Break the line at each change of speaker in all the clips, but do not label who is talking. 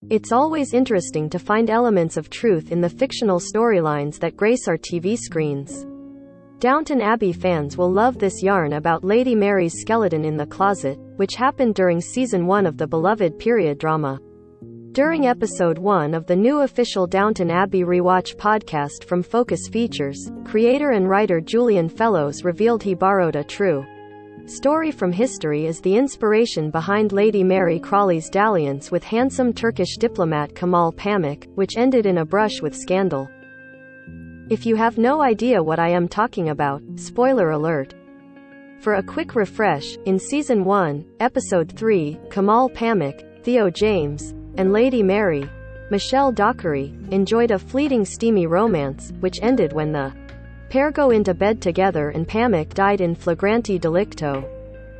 It's always interesting to find elements of truth in the fictional storylines that grace our TV screens. Downton Abbey fans will love this yarn about Lady Mary's skeleton in the closet, which happened during season 1 of the beloved period drama. During episode 1 of the new official Downton Abbey rewatch podcast from Focus Features, creator and writer Julian Fellowes revealed he borrowed a true story from history as the inspiration behind Lady Mary Crawley's dalliance with handsome Turkish diplomat Kemal Pamuk, which ended in a brush with scandal. If you have no idea what I am talking about, spoiler alert. For a quick refresh, in Season 1, Episode 3, Kemal Pamuk, Theo James, and Lady Mary, Michelle Dockery, enjoyed a fleeting steamy romance, which ended when the pair go into bed together and Pamuk died in flagrante delicto.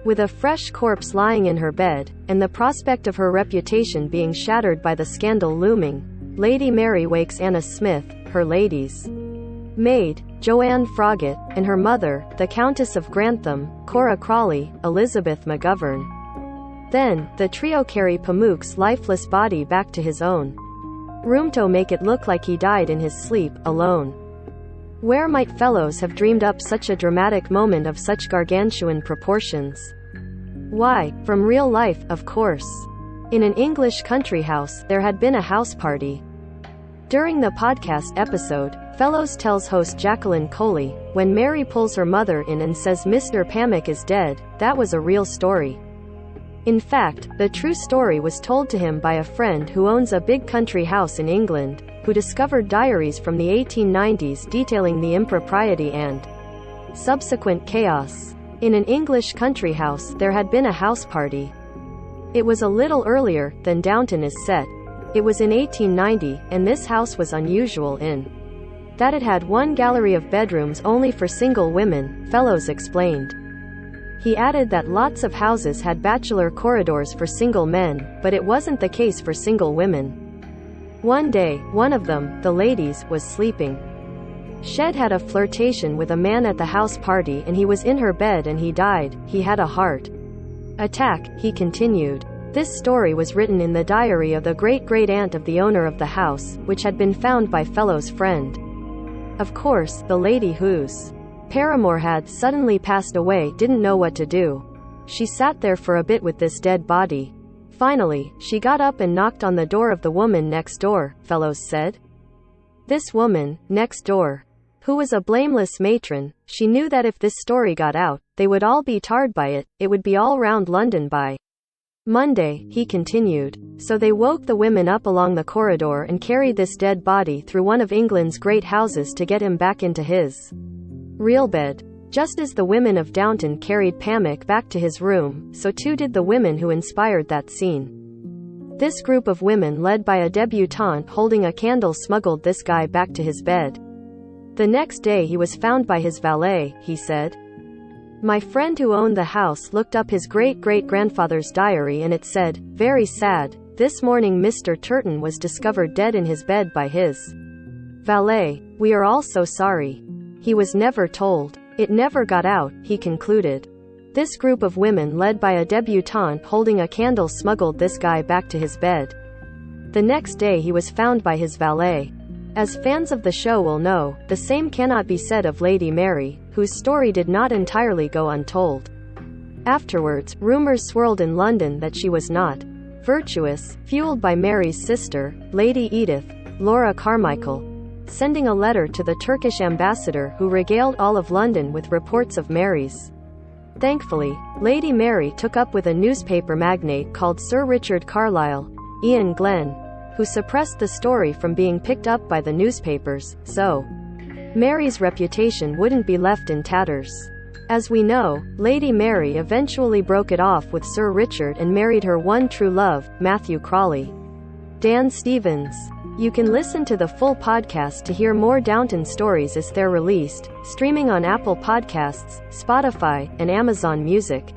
With a fresh corpse lying in her bed, and the prospect of her reputation being shattered by the scandal looming, Lady Mary wakes Anna Smith, her lady's maid, Joanne Froggatt, and her mother, the Countess of Grantham, Cora Crawley, Elizabeth McGovern. Then, the trio carry Pamuk's lifeless body back to his own room to make it look like he died in his sleep, alone. Where might Fellowes have dreamed up such a dramatic moment of such gargantuan proportions? Why, from real life, of course. In an English country house, there had been a house party. During the podcast episode, Fellowes tells host Jacqueline Coley, when Mary pulls her mother in and says Mr. Pamuk is dead, that was a real story. In fact, the true story was told to him by a friend who owns a big country house in England, who discovered diaries from the 1890s detailing the impropriety and subsequent chaos. In an English country house, there had been a house party. It was a little earlier than Downton is set. It was in 1890, and this house was unusual in that it had one gallery of bedrooms only for single women, Fellowes explained. He added that lots of houses had bachelor corridors for single men, but it wasn't the case for single women. One day, one of them, the ladies, was sleeping. She'd had a flirtation with a man at the house party and he was in her bed and he died. He had a heart attack, he continued. This story was written in the diary of the great-great-aunt of the owner of the house, which had been found by Fellowes' friend. Of course, the lady whose paramour had suddenly passed away didn't know what to do. She sat there for a bit with this dead body. Finally, she got up and knocked on the door of the woman next door, Fellowes said. This woman, next door, who was a blameless matron, she knew that if this story got out, they would all be tarred by it, it would be all round London by Monday, he continued. So they woke the women up along the corridor and carried this dead body through one of England's great houses to get him back into his real bed. Just as the women of Downton carried Pamuk back to his room, so too did the women who inspired that scene. This group of women led by a debutante holding a candle smuggled this guy back to his bed. The next day he was found by his valet, he said. My friend who owned the house looked up his great-great-grandfather's diary and it said, very sad, this morning Mr. Turton was discovered dead in his bed by his valet. We are all so sorry. He was never told. It never got out, he concluded. This group of women led by a debutante holding a candle smuggled this guy back to his bed. The next day he was found by his valet. As fans of the show will know, the same cannot be said of Lady Mary, whose story did not entirely go untold. Afterwards, rumors swirled in London that she was not virtuous, fueled by Mary's sister, Lady Edith, Laura Carmichael, sending a letter to the Turkish ambassador who regaled all of London with reports of Mary's. Thankfully, Lady Mary took up with a newspaper magnate called Sir Richard Carlisle, Ian Glenn, who suppressed the story from being picked up by the newspapers, so Mary's reputation wouldn't be left in tatters. As we know, Lady Mary eventually broke it off with Sir Richard and married her one true love, Matthew Crawley. Dan Stevens. You can listen to the full podcast to hear more Downton stories as they're released, streaming on Apple Podcasts, Spotify, and Amazon Music.